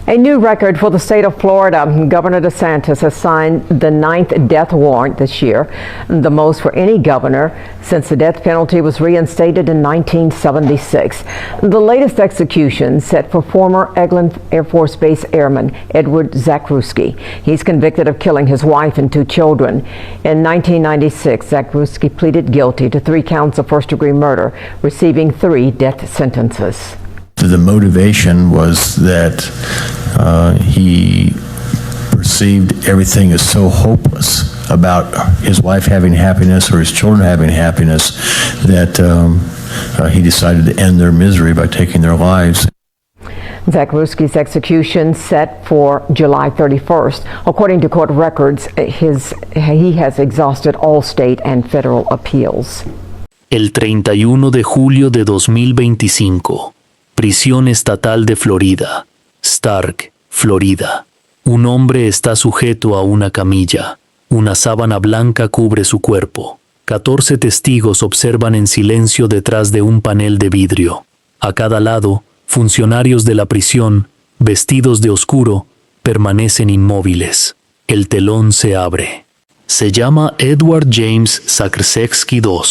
A new record for the state of Florida. Governor DeSantis has signed the 9th death warrant this year, the most for any governor since the death penalty was reinstated in 1976. The latest execution set for former Eglin Air Force Base airman Edward Zakrzewski. He's convicted of killing his wife and 2 children. In 1996, Zakrzewski pleaded guilty to 3 counts of first-degree murder, receiving 3 death sentences. The motivation was that he perceived everything as so hopeless about his wife having happiness or his children having happiness that he decided to end their misery by taking their lives. Zakrzewski's execution set for July 31st. According to court records, he has exhausted all state and federal appeals. El 31 de julio de 2025. Prisión Estatal de Florida, Stark, Florida. Un hombre está sujeto a una camilla. Una sábana blanca cubre su cuerpo. 14 testigos observan en silencio detrás de un panel de vidrio. A cada lado, funcionarios de la prisión, vestidos de oscuro, permanecen inmóviles. El telón se abre. Se llama Edward James Zakrzewski II.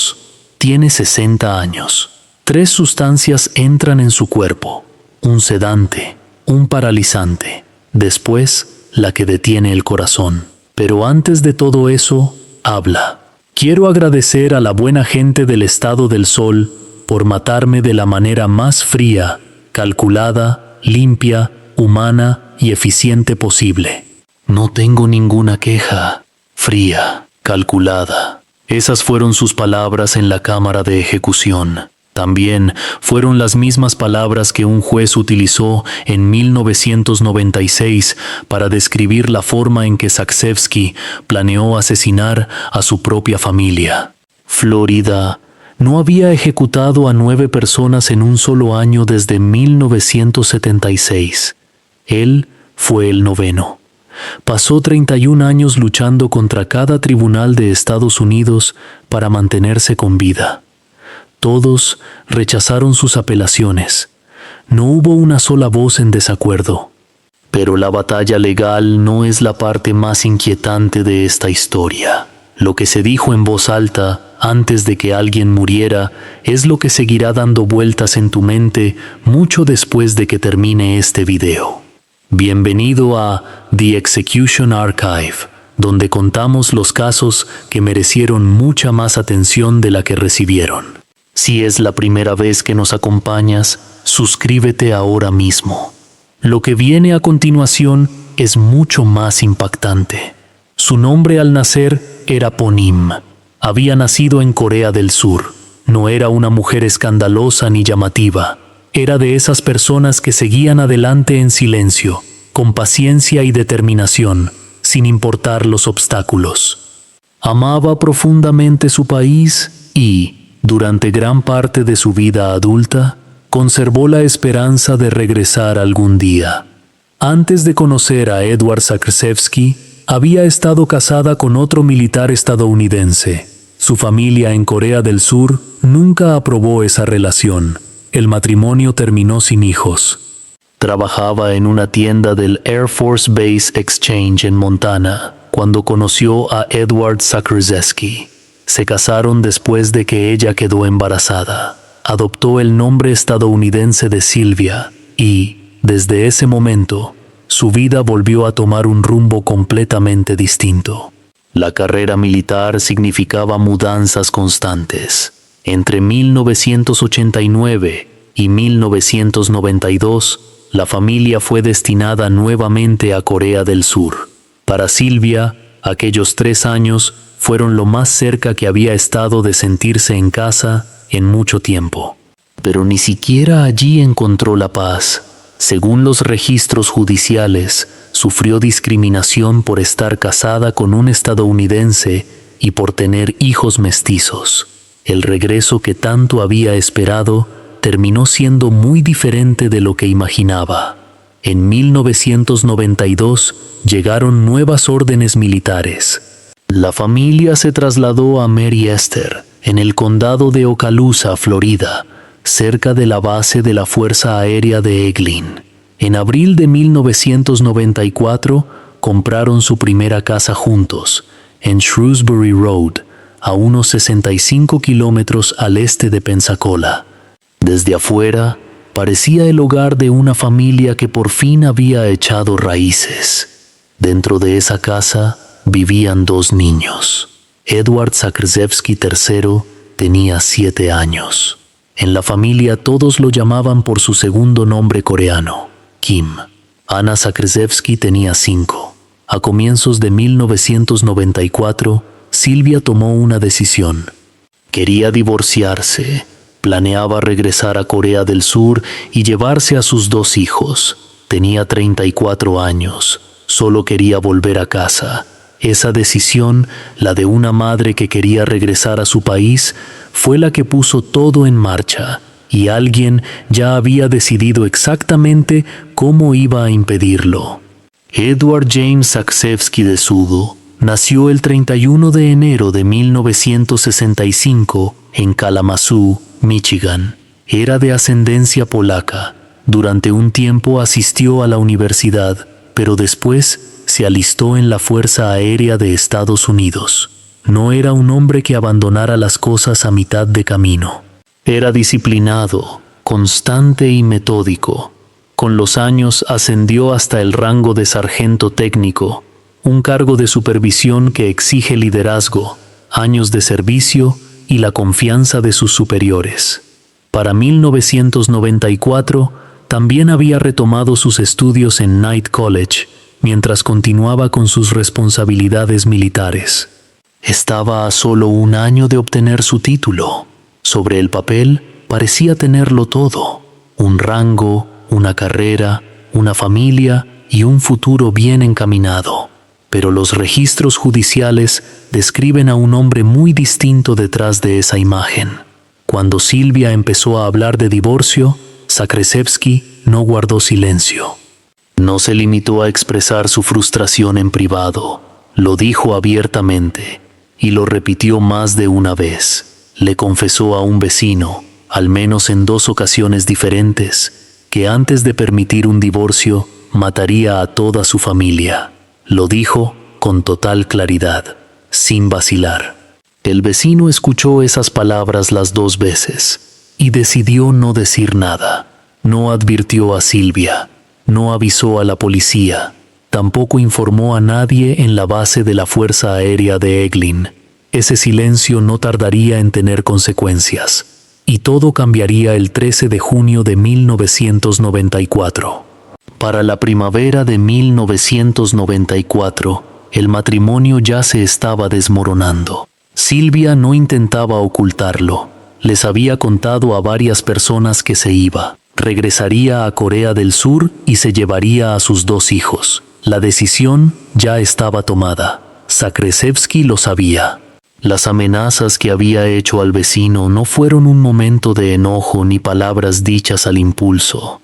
Tiene 60 años. 3 sustancias entran en su cuerpo, un sedante, un paralizante, después la que detiene el corazón. Pero antes de todo eso, habla. Quiero agradecer a la buena gente del Estado del Sol por matarme de la manera más fría, calculada, limpia, humana y eficiente posible. No tengo ninguna queja. Fría, calculada. Esas fueron sus palabras en la cámara de ejecución. También fueron las mismas palabras que un juez utilizó en 1996 para describir la forma en que Zakrzewski planeó asesinar a su propia familia. Florida no había ejecutado a 9 personas en un solo año desde 1976. Él fue el 9º. Pasó 31 años luchando contra cada tribunal de Estados Unidos para mantenerse con vida. Todos rechazaron sus apelaciones. No hubo una sola voz en desacuerdo. Pero la batalla legal no es la parte más inquietante de esta historia. Lo que se dijo en voz alta antes de que alguien muriera es lo que seguirá dando vueltas en tu mente mucho después de que termine este video. Bienvenido a The Execution Archive, donde contamos los casos que merecieron mucha más atención de la que recibieron. Si es la primera vez que nos acompañas, suscríbete ahora mismo. Lo que viene a continuación es mucho más impactante. Su nombre al nacer era Ponim. Había nacido en Corea del Sur. No era una mujer escandalosa ni llamativa. Era de esas personas que seguían adelante en silencio, con paciencia y determinación, sin importar los obstáculos. Amaba profundamente su país y, durante gran parte de su vida adulta, conservó la esperanza de regresar algún día. Antes de conocer a Edward Zakrzewski, había estado casada con otro militar estadounidense. Su familia en Corea del Sur nunca aprobó esa relación. El matrimonio terminó sin hijos. Trabajaba en una tienda del Air Force Base Exchange en Montana cuando conoció a Edward Zakrzewski. Se casaron después de que ella quedó embarazada. Adoptó el nombre estadounidense de Sylvia y, desde ese momento, su vida volvió a tomar un rumbo completamente distinto. La carrera militar significaba mudanzas constantes. Entre 1989 y 1992, la familia fue destinada nuevamente a Corea del Sur. Para Sylvia, aquellos 3 años fueron lo más cerca que había estado de sentirse en casa en mucho tiempo. Pero ni siquiera allí encontró la paz. Según los registros judiciales, sufrió discriminación por estar casada con un estadounidense y por tener hijos mestizos. El regreso que tanto había esperado terminó siendo muy diferente de lo que imaginaba. En 1992 llegaron nuevas órdenes militares. La familia se trasladó a Mary Esther, en el condado de Okaloosa, Florida, cerca de la base de la Fuerza Aérea de Eglin. En abril de 1994 compraron su primera casa juntos, en Shrewsbury Road, a unos 65 kilómetros al este de Pensacola. Desde afuera, parecía el hogar de una familia que por fin había echado raíces. Dentro de esa casa vivían 2 niños. Edward Zakrzewski III tenía 7 años. En la familia todos lo llamaban por su segundo nombre coreano, Kim. Anna Zakrzewski tenía 5. A comienzos de 1994, Silvia tomó una decisión. Quería divorciarse, planeaba regresar a Corea del Sur y llevarse a sus 2 hijos. Tenía 34 años, solo quería volver a casa. Esa decisión, la de una madre que quería regresar a su país, fue la que puso todo en marcha, y alguien ya había decidido exactamente cómo iba a impedirlo. Edward James Zakrzewski de Sudo nació el 31 de enero de 1965 en Kalamazoo, Michigan. Era de ascendencia polaca. Durante un tiempo asistió a la universidad, pero después se alistó en la Fuerza Aérea de Estados Unidos. No era un hombre que abandonara las cosas a mitad de camino. Era disciplinado, constante y metódico. Con los años ascendió hasta el rango de sargento técnico, un cargo de supervisión que exige liderazgo, años de servicio y la confianza de sus superiores. Para 1994, también había retomado sus estudios en Knight College, mientras continuaba con sus responsabilidades militares. Estaba a solo 1 año de obtener su título. Sobre el papel parecía tenerlo todo: un rango, una carrera, una familia y un futuro bien encaminado. Pero los registros judiciales describen a un hombre muy distinto detrás de esa imagen. Cuando Silvia empezó a hablar de divorcio, Zakrzewski no guardó silencio. No se limitó a expresar su frustración en privado, lo dijo abiertamente y lo repitió más de una vez. Le confesó a un vecino, al menos en 2 ocasiones diferentes, que antes de permitir un divorcio, mataría a toda su familia. Lo dijo con total claridad, sin vacilar. El vecino escuchó esas palabras las 2 veces y decidió no decir nada. No advirtió a Silvia. No avisó a la policía, tampoco informó a nadie en la base de la Fuerza Aérea de Eglin. Ese silencio no tardaría en tener consecuencias, y todo cambiaría el 13 de junio de 1994. Para la primavera de 1994, el matrimonio ya se estaba desmoronando. Silvia no intentaba ocultarlo. Les había contado a varias personas que se iba. Regresaría a Corea del Sur y se llevaría a sus 2 hijos. La decisión ya estaba tomada. Zakrzewski lo sabía. Las amenazas que había hecho al vecino no fueron un momento de enojo ni palabras dichas al impulso.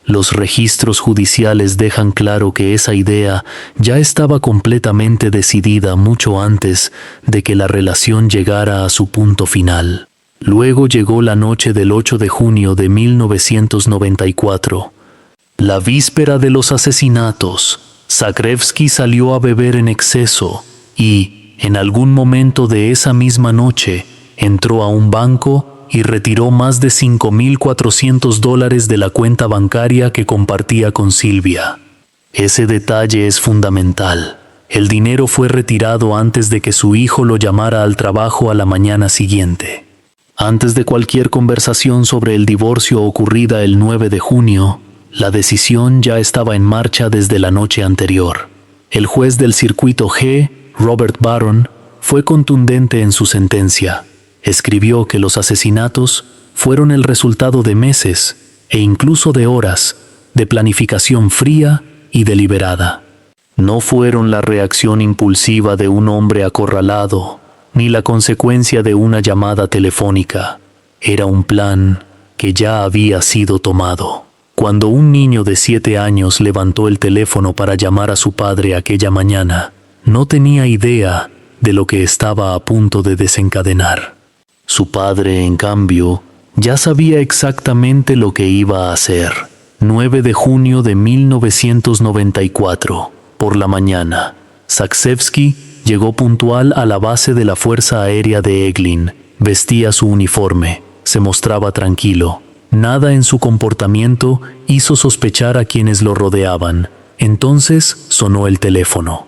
Los registros judiciales dejan claro que esa idea ya estaba completamente decidida mucho antes de que la relación llegara a su punto final. Luego llegó la noche del 8 de junio de 1994. La víspera de los asesinatos, Zakrzewski salió a beber en exceso y, en algún momento de esa misma noche, entró a un banco y retiró más de $5,400 de la cuenta bancaria que compartía con Silvia. Ese detalle es fundamental. El dinero fue retirado antes de que su hijo lo llamara al trabajo a la mañana siguiente. Antes de cualquier conversación sobre el divorcio ocurrida el 9 de junio, la decisión ya estaba en marcha desde la noche anterior. El juez del circuito G, Robert Barron, fue contundente en su sentencia. Escribió que los asesinatos fueron el resultado de meses, e incluso de horas, de planificación fría y deliberada. No fueron la reacción impulsiva de un hombre acorralado, ni la consecuencia de una llamada telefónica. Era un plan que ya había sido tomado. Cuando un niño de 7 años levantó el teléfono para llamar a su padre aquella mañana, no tenía idea de lo que estaba a punto de desencadenar. Su padre, en cambio, ya sabía exactamente lo que iba a hacer. 9 de junio de 1994, por la mañana. Zakrzewski llegó puntual a la base de la Fuerza Aérea de Eglin. Vestía su uniforme, se mostraba tranquilo. Nada en su comportamiento hizo sospechar a quienes lo rodeaban. Entonces sonó el teléfono.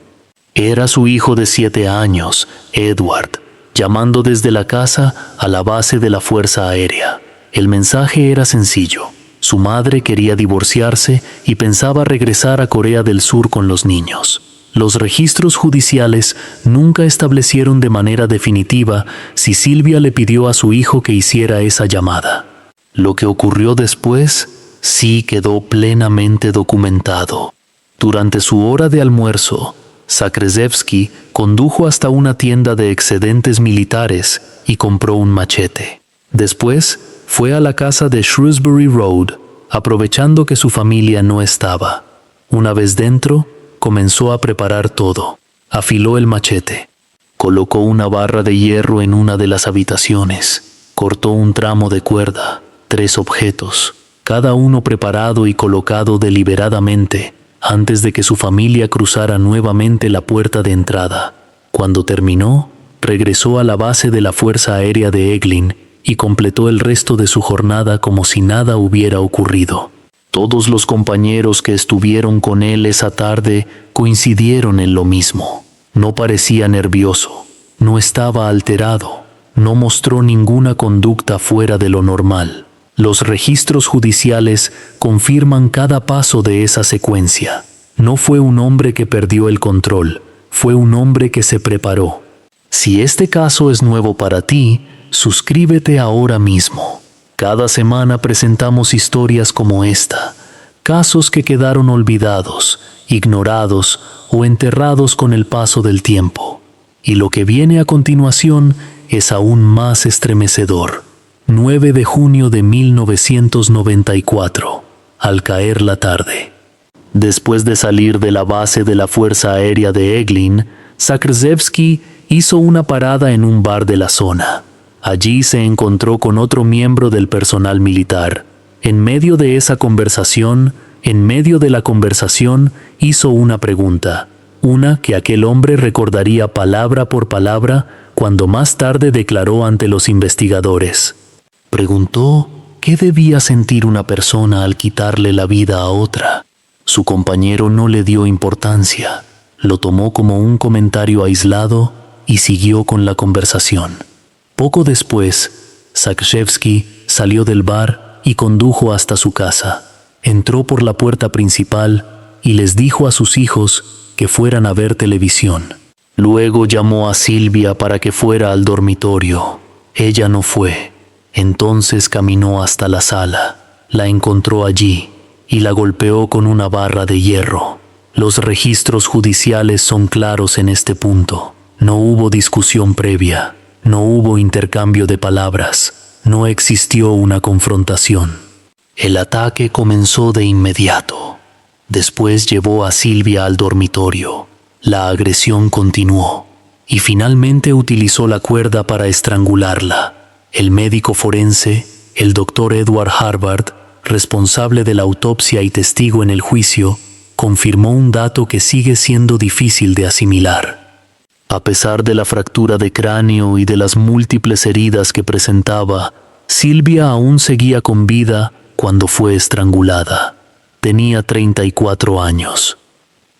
Era su hijo de 7 años, Edward, llamando desde la casa a la base de la Fuerza Aérea. El mensaje era sencillo. Su madre quería divorciarse y pensaba regresar a Corea del Sur con los niños. Los registros judiciales nunca establecieron de manera definitiva si Silvia le pidió a su hijo que hiciera esa llamada. Lo que ocurrió después sí quedó plenamente documentado. Durante su hora de almuerzo, Zakrzewski condujo hasta una tienda de excedentes militares y compró un machete. Después, fue a la casa de Shrewsbury Road, aprovechando que su familia no estaba. Una vez dentro, comenzó a preparar todo. Afiló el machete. Colocó una barra de hierro en una de las habitaciones. Cortó un tramo de cuerda, 3 objetos, cada uno preparado y colocado deliberadamente antes de que su familia cruzara nuevamente la puerta de entrada. Cuando terminó, regresó a la base de la Fuerza Aérea de Eglin y completó el resto de su jornada como si nada hubiera ocurrido. Todos los compañeros que estuvieron con él esa tarde coincidieron en lo mismo. No parecía nervioso, no estaba alterado, no mostró ninguna conducta fuera de lo normal. Los registros judiciales confirman cada paso de esa secuencia. No fue un hombre que perdió el control, fue un hombre que se preparó. Si este caso es nuevo para ti, suscríbete ahora mismo. Cada semana presentamos historias como esta, casos que quedaron olvidados, ignorados o enterrados con el paso del tiempo. Y lo que viene a continuación es aún más estremecedor. 9 de junio de 1994, al caer la tarde. Después de salir de la base de la Fuerza Aérea de Eglin, Zakrzewski hizo una parada en un bar de la zona. Allí se encontró con otro miembro del personal militar. En medio de la conversación, hizo una pregunta, una que aquel hombre recordaría palabra por palabra cuando más tarde declaró ante los investigadores. Preguntó qué debía sentir una persona al quitarle la vida a otra. Su compañero no le dio importancia, lo tomó como un comentario aislado y siguió con la conversación. Poco después, Zakrzewski salió del bar y condujo hasta su casa. Entró por la puerta principal y les dijo a sus hijos que fueran a ver televisión. Luego llamó a Silvia para que fuera al dormitorio. Ella no fue. Entonces caminó hasta la sala, la encontró allí y la golpeó con una barra de hierro. Los registros judiciales son claros en este punto. No hubo discusión previa, no hubo intercambio de palabras, no existió una confrontación. El ataque comenzó de inmediato. Después llevó a Silvia al dormitorio. La agresión continuó y finalmente utilizó la cuerda para estrangularla. El médico forense, el doctor Edward Harvard, responsable de la autopsia y testigo en el juicio, confirmó un dato que sigue siendo difícil de asimilar. A pesar de la fractura de cráneo y de las múltiples heridas que presentaba, Silvia aún seguía con vida cuando fue estrangulada. Tenía 34 años.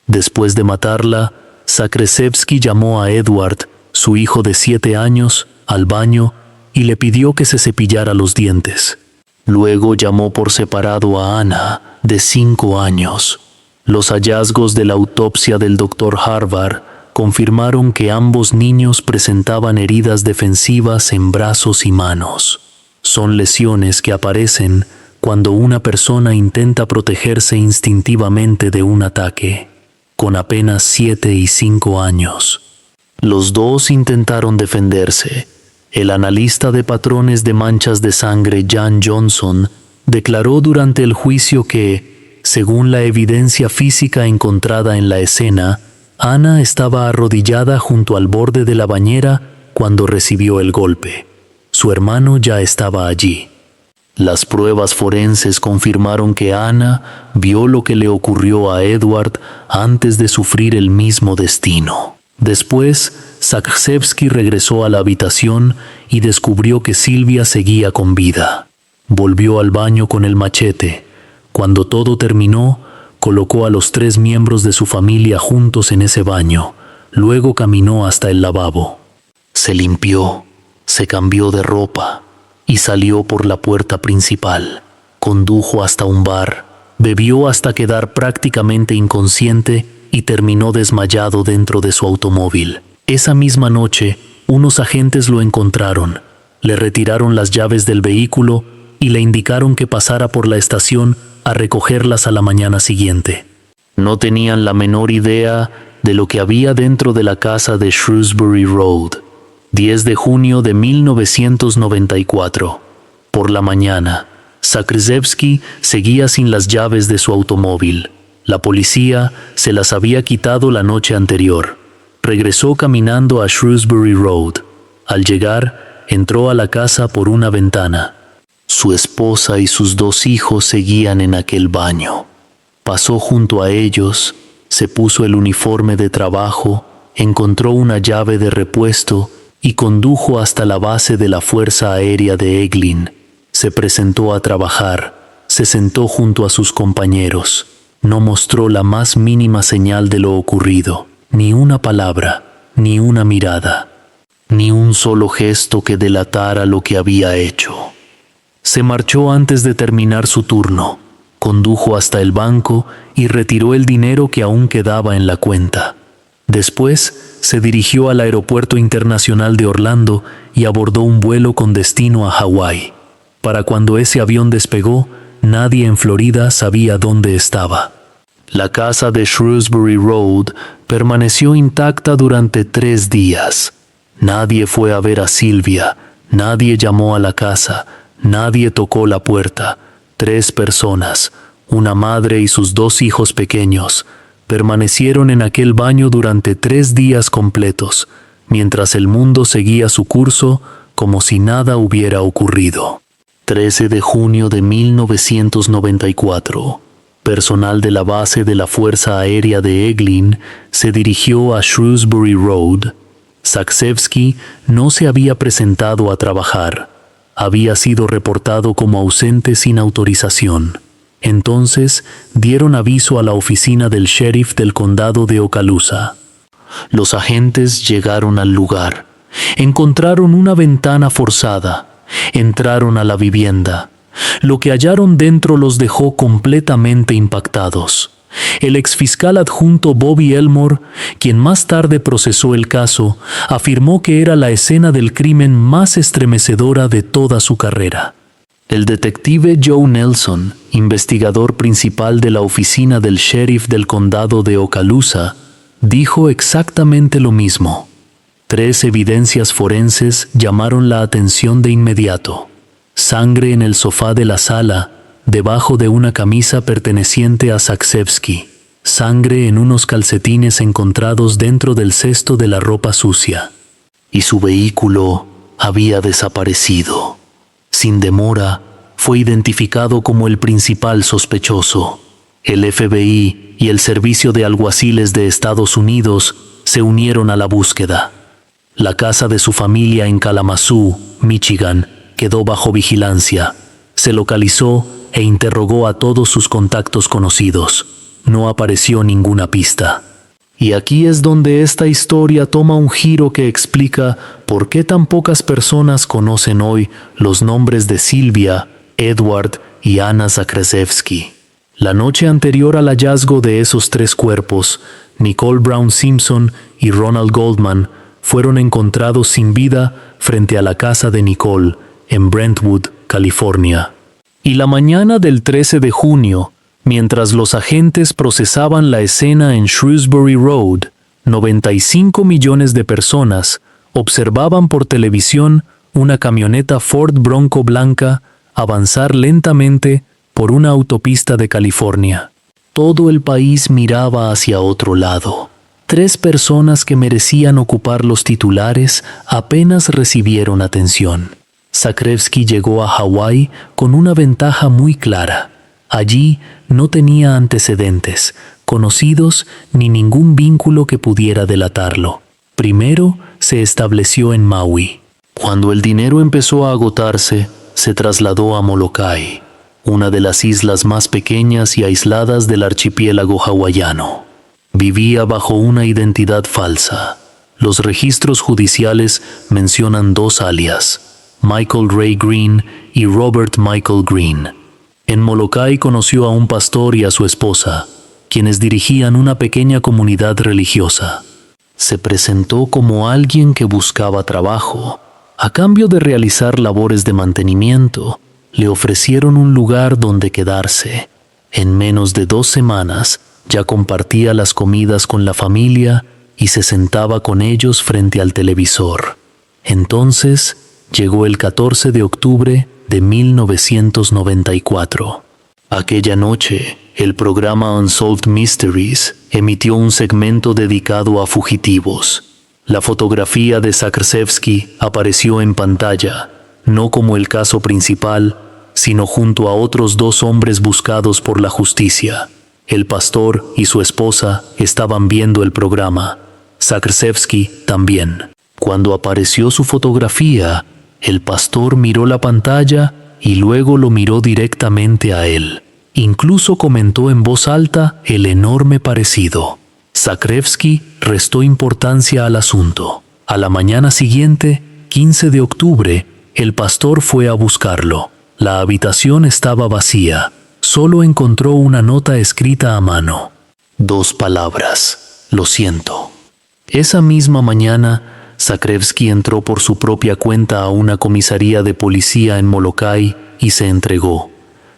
Después de matarla, Zakrzewski llamó a Edward, su hijo de 7 años, al baño y le pidió que se cepillara los dientes. Luego llamó por separado a Anna, de 5 años. Los hallazgos de la autopsia del Dr. Harvard confirmaron que ambos niños presentaban heridas defensivas en brazos y manos. Son lesiones que aparecen cuando una persona intenta protegerse instintivamente de un ataque, con apenas 7 y 5 años. Los dos intentaron defenderse. El analista de patrones de manchas de sangre Jan Johnson declaró durante el juicio que, según la evidencia física encontrada en la escena, Anna estaba arrodillada junto al borde de la bañera cuando recibió el golpe. Su hermano ya estaba allí. Las pruebas forenses confirmaron que Ana vio lo que le ocurrió a Edward antes de sufrir el mismo destino. Después, Zakrzewski regresó a la habitación y descubrió que Silvia seguía con vida. Volvió al baño con el machete. Cuando todo terminó, colocó a los 3 miembros de su familia juntos en ese baño. Luego caminó hasta el lavabo. Se limpió, se cambió de ropa y salió por la puerta principal. Condujo hasta un bar, bebió hasta quedar prácticamente inconsciente y terminó desmayado dentro de su automóvil. Esa misma noche, unos agentes lo encontraron, le retiraron las llaves del vehículo y le indicaron que pasara por la estación a recogerlas a la mañana siguiente. No tenían la menor idea de lo que había dentro de la casa de Shrewsbury Road. 10 de junio de 1994. Por la mañana, Zakrzewski seguía sin las llaves de su automóvil. La policía se las había quitado la noche anterior. Regresó caminando a Shrewsbury Road. Al llegar, entró a la casa por una ventana. Su esposa y sus 2 hijos seguían en aquel baño. Pasó junto a ellos, se puso el uniforme de trabajo, encontró una llave de repuesto y condujo hasta la base de la Fuerza Aérea de Eglin. Se presentó a trabajar, se sentó junto a sus compañeros. No mostró la más mínima señal de lo ocurrido, ni una palabra, ni una mirada, ni un solo gesto que delatara lo que había hecho. Se marchó antes de terminar su turno, condujo hasta el banco y retiró el dinero que aún quedaba en la cuenta. Después, se dirigió al Aeropuerto Internacional de Orlando y abordó un vuelo con destino a Hawái. Para cuando ese avión despegó, nadie en Florida sabía dónde estaba. La casa de Shrewsbury Road permaneció intacta durante 3 días. Nadie fue a ver a Silvia, nadie llamó a la casa, nadie tocó la puerta. 3 personas, una madre y sus 2 hijos pequeños, permanecieron en aquel baño durante 3 días completos, mientras el mundo seguía su curso como si nada hubiera ocurrido. 13 de junio de 1994. Personal de la base de la Fuerza Aérea de Eglin se dirigió a Shrewsbury Road. Zakrzewski no se había presentado a trabajar. Había sido reportado como ausente sin autorización. Entonces dieron aviso a la oficina del sheriff del condado de Okaloosa. Los agentes llegaron al lugar. Encontraron una ventana forzada. Entraron a la vivienda. Lo que hallaron dentro los dejó completamente impactados. El exfiscal adjunto Bobby Elmore, quien más tarde procesó el caso, afirmó que era la escena del crimen más estremecedora de toda su carrera. El detective Joe Nelson, investigador principal de la oficina del sheriff del condado de Okaloosa, dijo exactamente lo mismo. 3 evidencias forenses llamaron la atención de inmediato. Sangre en el sofá de la sala, debajo de una camisa perteneciente a Zakrzewski. Sangre en unos calcetines encontrados dentro del cesto de la ropa sucia. Y su vehículo había desaparecido. Sin demora, fue identificado como el principal sospechoso. El FBI y el Servicio de Alguaciles de Estados Unidos se unieron a la búsqueda. La casa de su familia en Kalamazoo, Michigan, quedó bajo vigilancia. Se localizó e interrogó a todos sus contactos conocidos. No apareció ninguna pista. Y aquí es donde esta historia toma un giro que explica por qué tan pocas personas conocen hoy los nombres de Silvia, Edward y Anna Zakrzewski. La noche anterior al hallazgo de esos 3 cuerpos, Nicole Brown Simpson y Ronald Goldman fueron encontrados sin vida frente a la casa de Nicole, en Brentwood, California. Y la mañana del 13 de junio, mientras los agentes procesaban la escena en Shrewsbury Road, 95 millones de personas observaban por televisión una camioneta Ford Bronco blanca avanzar lentamente por una autopista de California. Todo el país miraba hacia otro lado. 3 personas que merecían ocupar los titulares apenas recibieron atención. Zakrevsky llegó a Hawái con una ventaja muy clara. Allí no tenía antecedentes, conocidos ni ningún vínculo que pudiera delatarlo. Primero se estableció en Maui. Cuando el dinero empezó a agotarse, se trasladó a Molokai, una de las islas más pequeñas y aisladas del archipiélago hawaiano. Vivía bajo una identidad falsa. Los registros judiciales mencionan dos alias, Michael Ray Green y Robert Michael Green. En Molokai conoció a un pastor y a su esposa, quienes dirigían una pequeña comunidad religiosa. Se presentó como alguien que buscaba trabajo. A cambio de realizar labores de mantenimiento, le ofrecieron un lugar donde quedarse. En menos de 2 semanas, ya compartía las comidas con la familia y se sentaba con ellos frente al televisor. Entonces, llegó el 14 de octubre de 1994. Aquella noche, el programa Unsolved Mysteries emitió un segmento dedicado a fugitivos. La fotografía de Zakrevsky apareció en pantalla, no como el caso principal, sino junto a otros 2 hombres buscados por la justicia. El pastor y su esposa estaban viendo el programa. Zakrevsky también. Cuando apareció su fotografía, el pastor miró la pantalla y luego lo miró directamente a él. Incluso comentó en voz alta el enorme parecido. Zakrevsky restó importancia al asunto. A la mañana siguiente, 15 de octubre, el pastor fue a buscarlo. La habitación estaba vacía. Solo encontró una nota escrita a mano. 2 palabras: lo siento. Esa misma mañana, Zakrevsky entró por su propia cuenta a una comisaría de policía en Molokai y se entregó.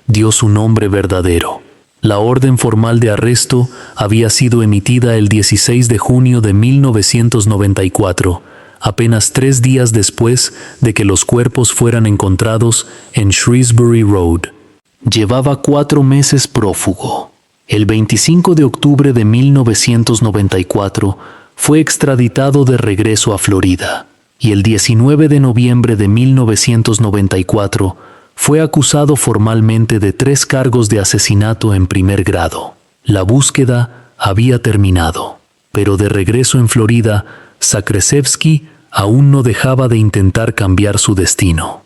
Dio su nombre verdadero. La orden formal de arresto había sido emitida el 16 de junio de 1994, apenas 3 días después de que los cuerpos fueran encontrados en Shrewsbury Road. Llevaba 4 meses prófugo. El 25 de octubre de 1994 fue extraditado de regreso a Florida, y el 19 de noviembre de 1994 fue acusado formalmente de 3 cargos de asesinato en primer grado. La búsqueda había terminado, pero de regreso en Florida, Zakrevsky aún no dejaba de intentar cambiar su destino.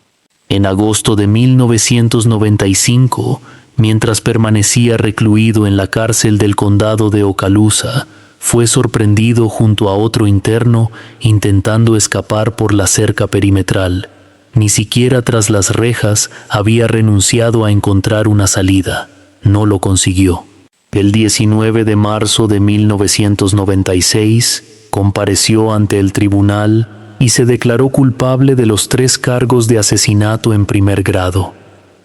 En agosto de 1995, mientras permanecía recluido en la cárcel del condado de Okaloosa, fue sorprendido junto a otro interno intentando escapar por la cerca perimetral. Ni siquiera tras las rejas había renunciado a encontrar una salida. No lo consiguió. El 19 de marzo de 1996, compareció ante el tribunal y se declaró culpable de los 3 cargos de asesinato en primer grado.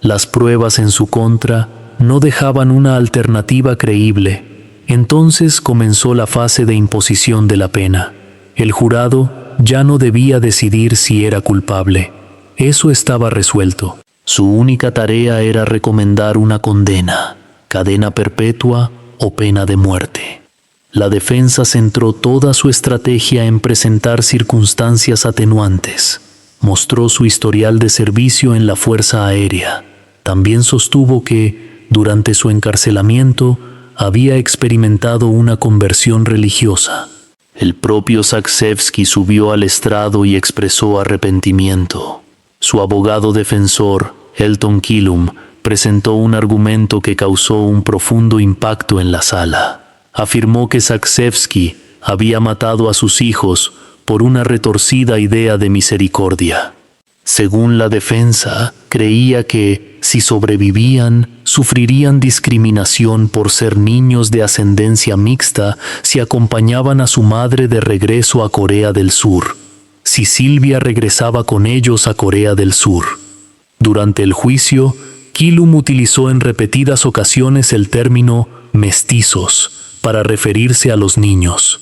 Las pruebas en su contra no dejaban una alternativa creíble. Entonces comenzó la fase de imposición de la pena. El jurado ya no debía decidir si era culpable. Eso estaba resuelto. Su única tarea era recomendar una condena, cadena perpetua o pena de muerte. La defensa centró toda su estrategia en presentar circunstancias atenuantes. Mostró su historial de servicio en la Fuerza Aérea. También sostuvo que, durante su encarcelamiento, había experimentado una conversión religiosa. El propio Zakrevsky subió al estrado y expresó arrepentimiento. Su abogado defensor, Elton Kilum, presentó un argumento que causó un profundo impacto en la sala. Afirmó que Zakrevsky había matado a sus hijos por una retorcida idea de misericordia. Según la defensa, creía que, si sobrevivían, sufrirían discriminación por ser niños de ascendencia mixta si acompañaban a su madre de regreso a Corea del Sur, si Silvia regresaba con ellos a Corea del Sur. Durante el juicio, Kilum utilizó en repetidas ocasiones el término mestizos para referirse a los niños.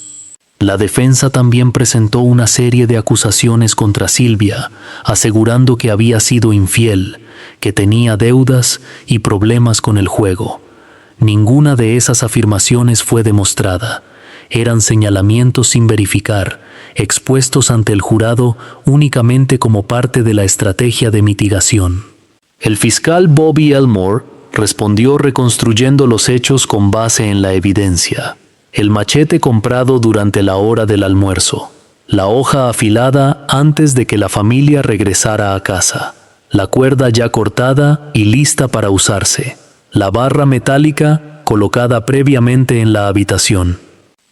La defensa también presentó una serie de acusaciones contra Silvia, asegurando que había sido infiel, que tenía deudas y problemas con el juego. Ninguna de esas afirmaciones fue demostrada, eran señalamientos sin verificar, expuestos ante el jurado únicamente como parte de la estrategia de mitigación. El fiscal Bobby Elmore respondió reconstruyendo los hechos con base en la evidencia. El machete comprado durante la hora del almuerzo, la hoja afilada antes de que la familia regresara a casa, la cuerda ya cortada y lista para usarse, la barra metálica colocada previamente en la habitación,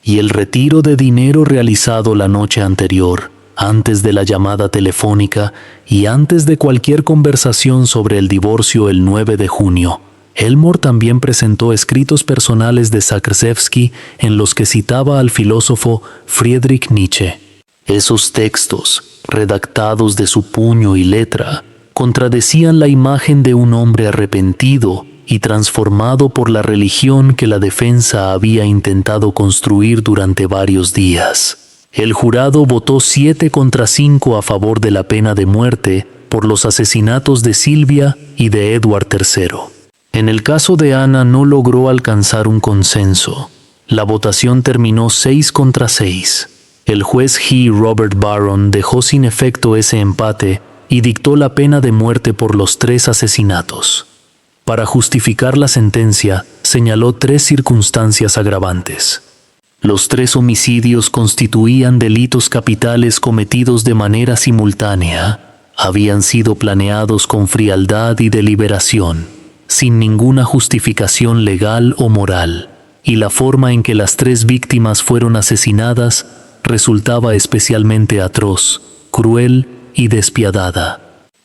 y el retiro de dinero realizado la noche anterior, antes de la llamada telefónica y antes de cualquier conversación sobre el divorcio el 9 de junio. Elmore también presentó escritos personales de Zakrzewski en los que citaba al filósofo Friedrich Nietzsche. Esos textos, redactados de su puño y letra, contradecían la imagen de un hombre arrepentido y transformado por la religión que la defensa había intentado construir durante varios días. El jurado votó 7-5 a favor de la pena de muerte por los asesinatos de Silvia y de Edward III. En el caso de Ana no logró alcanzar un consenso. La votación terminó 6-6. El juez G. Robert Barron dejó sin efecto ese empate y dictó la pena de muerte por los 3 asesinatos. Para justificar la sentencia, señaló 3 circunstancias agravantes. Los 3 homicidios constituían delitos capitales cometidos de manera simultánea, habían sido planeados con frialdad y deliberación, sin ninguna justificación legal o moral, y la forma en que las 3 víctimas fueron asesinadas resultaba especialmente atroz, cruel y despiadada.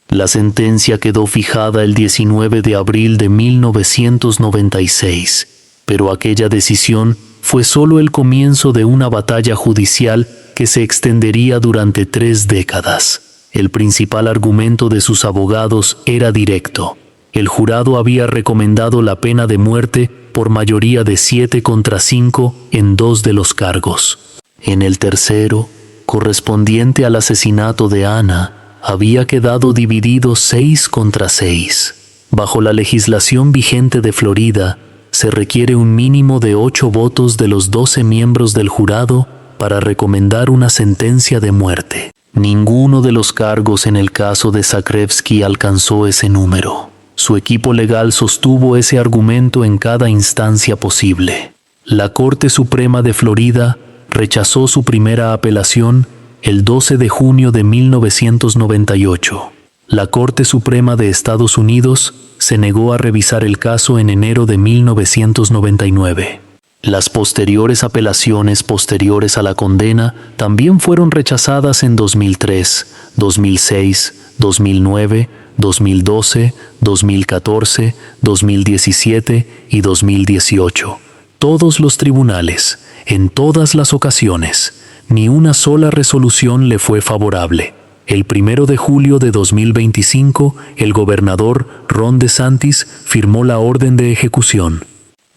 La sentencia quedó fijada el 19 de abril de 1996, pero aquella decisión fue solo el comienzo de una batalla judicial que se extendería durante 3 décadas. El principal argumento de sus abogados era directo. El jurado había recomendado la pena de muerte por mayoría de 7-5 en 2 de los cargos. En el tercero, correspondiente al asesinato de Ana, había quedado dividido 6-6. Bajo la legislación vigente de Florida, se requiere un mínimo de 8 votos de los 12 miembros del jurado para recomendar una sentencia de muerte. Ninguno de los cargos en el caso de Zakrzewski alcanzó ese número. Su equipo legal sostuvo ese argumento en cada instancia posible. La Corte Suprema de Florida rechazó su primera apelación el 12 de junio de 1998. La Corte Suprema de Estados Unidos se negó a revisar el caso en enero de 1999. Las posteriores apelaciones posteriores a la condena también fueron rechazadas en 2003, 2006, 2009, 2012, 2014, 2017 y 2018. Todos los tribunales, en todas las ocasiones, ni una sola resolución le fue favorable. El 1 de julio de 2025, el gobernador Ron DeSantis firmó la orden de ejecución.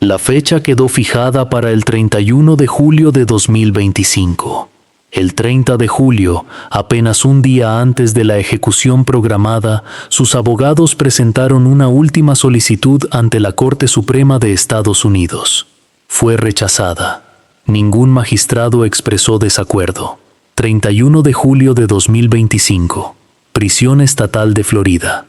La fecha quedó fijada para el 31 de julio de 2025. El 30 de julio, apenas un día antes de la ejecución programada, sus abogados presentaron una última solicitud ante la Corte Suprema de Estados Unidos. Fue rechazada. Ningún magistrado expresó desacuerdo. 31 de julio de 2025. Prisión Estatal de Florida.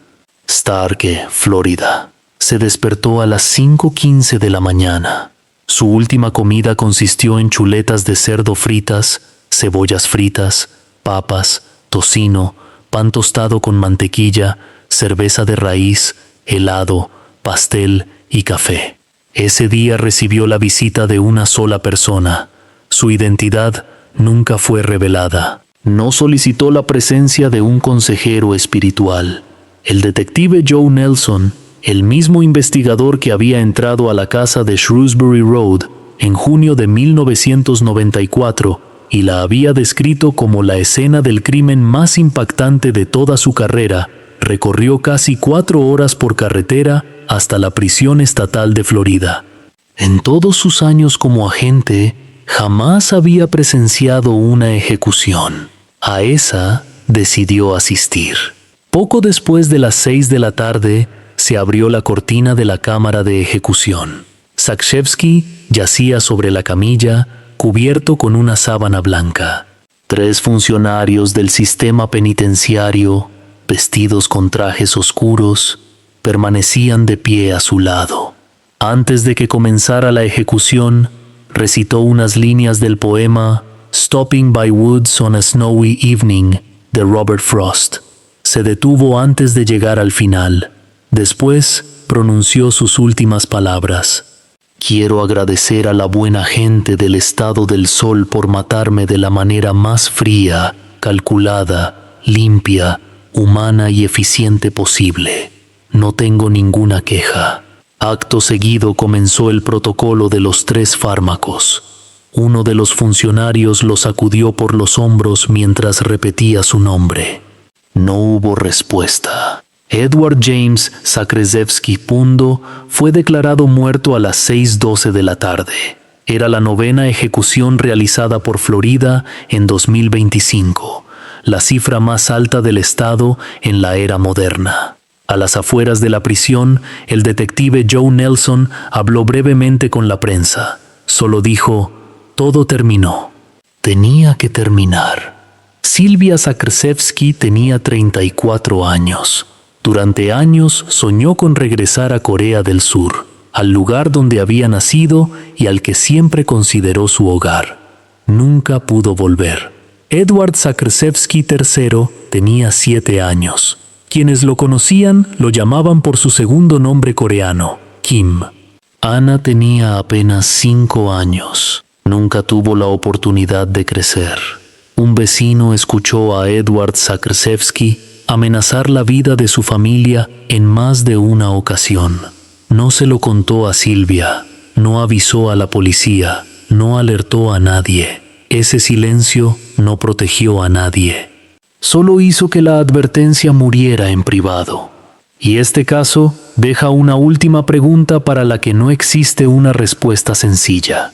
Starke, Florida. Se despertó a las 5:15 de la mañana. Su última comida consistió en chuletas de cerdo fritas, cebollas fritas, papas, tocino, pan tostado con mantequilla, cerveza de raíz, helado, pastel y café. Ese día recibió la visita de una sola persona. Su identidad nunca fue revelada. No solicitó la presencia de un consejero espiritual. El detective Joe Nelson, el mismo investigador que había entrado a la casa de Shrewsbury Road en junio de 1994 y la había descrito como la escena del crimen más impactante de toda su carrera, recorrió casi 4 horas por carretera hasta la prisión estatal de Florida. En todos sus años como agente, jamás había presenciado una ejecución. A esa decidió asistir. Poco después de las 6 de la tarde, se abrió la cortina de la cámara de ejecución. Zakrzewski yacía sobre la camilla, cubierto con una sábana blanca. 3 funcionarios del sistema penitenciario, vestidos con trajes oscuros, permanecían de pie a su lado. Antes de que comenzara la ejecución, recitó unas líneas del poema Stopping by Woods on a Snowy Evening de Robert Frost. Se detuvo antes de llegar al final. Después pronunció sus últimas palabras. Quiero agradecer a la buena gente del estado del Sol por matarme de la manera más fría, calculada, limpia, humana y eficiente posible. No tengo ninguna queja. Acto seguido comenzó el protocolo de los 3 fármacos. Uno de los funcionarios lo sacudió por los hombros mientras repetía su nombre. No hubo respuesta. Edward James Zakrzewski Pundo fue declarado muerto a las 6:12 de la tarde. Era la 9ª ejecución realizada por Florida en 2025, la cifra más alta del estado en la era moderna. A las afueras de la prisión, el detective Joe Nelson habló brevemente con la prensa. Solo dijo, todo terminó. Tenía que terminar. Silvia Zakrzewski tenía 34 años. Durante años soñó con regresar a Corea del Sur, al lugar donde había nacido y al que siempre consideró su hogar. Nunca pudo volver. Edward Zakrzewski III tenía 7 años. Quienes lo conocían lo llamaban por su segundo nombre coreano, Kim. Ana tenía apenas 5 años. Nunca tuvo la oportunidad de crecer. Un vecino escuchó a Edward Zakrzewski amenazar la vida de su familia en más de una ocasión. No se lo contó a Silvia, no avisó a la policía, no alertó a nadie. Ese silencio no protegió a nadie. Solo hizo que la advertencia muriera en privado. Y este caso deja una última pregunta para la que no existe una respuesta sencilla.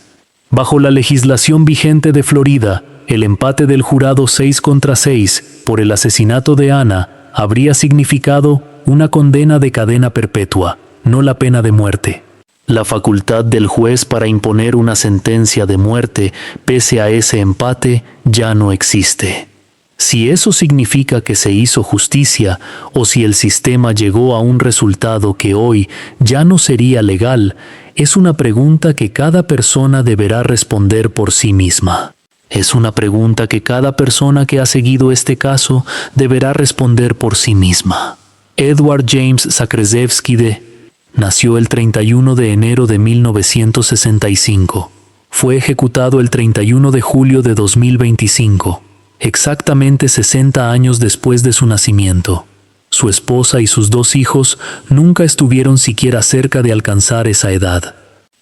Bajo la legislación vigente de Florida, el empate del jurado 6-6 por el asesinato de Ana habría significado una condena de cadena perpetua, no la pena de muerte. La facultad del juez para imponer una sentencia de muerte pese a ese empate ya no existe. Si eso significa que se hizo justicia o si el sistema llegó a un resultado que hoy ya no sería legal, es una pregunta que cada persona deberá responder por sí misma. Es una pregunta que cada persona que ha seguido este caso deberá responder por sí misma. Edward James Zakrzewski nació el 31 de enero de 1965. Fue ejecutado el 31 de julio de 2025, exactamente 60 años después de su nacimiento. Su esposa y sus 2 hijos nunca estuvieron siquiera cerca de alcanzar esa edad.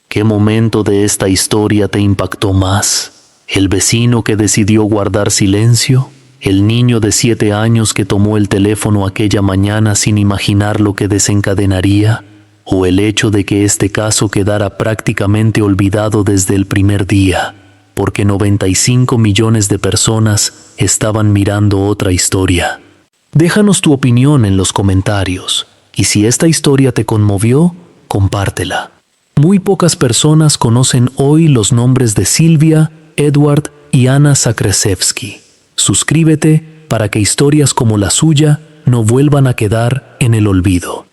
¿Qué momento de esta historia te impactó más? ¿El vecino que decidió guardar silencio? ¿El niño de 7 años que tomó el teléfono aquella mañana sin imaginar lo que desencadenaría? ¿O el hecho de que este caso quedara prácticamente olvidado desde el primer día, porque 95 millones de personas estaban mirando otra historia? Déjanos tu opinión en los comentarios, y si esta historia te conmovió, compártela. Muy pocas personas conocen hoy los nombres de Silvia, Edward y Ana Zakrzewski. Suscríbete para que historias como la suya no vuelvan a quedar en el olvido.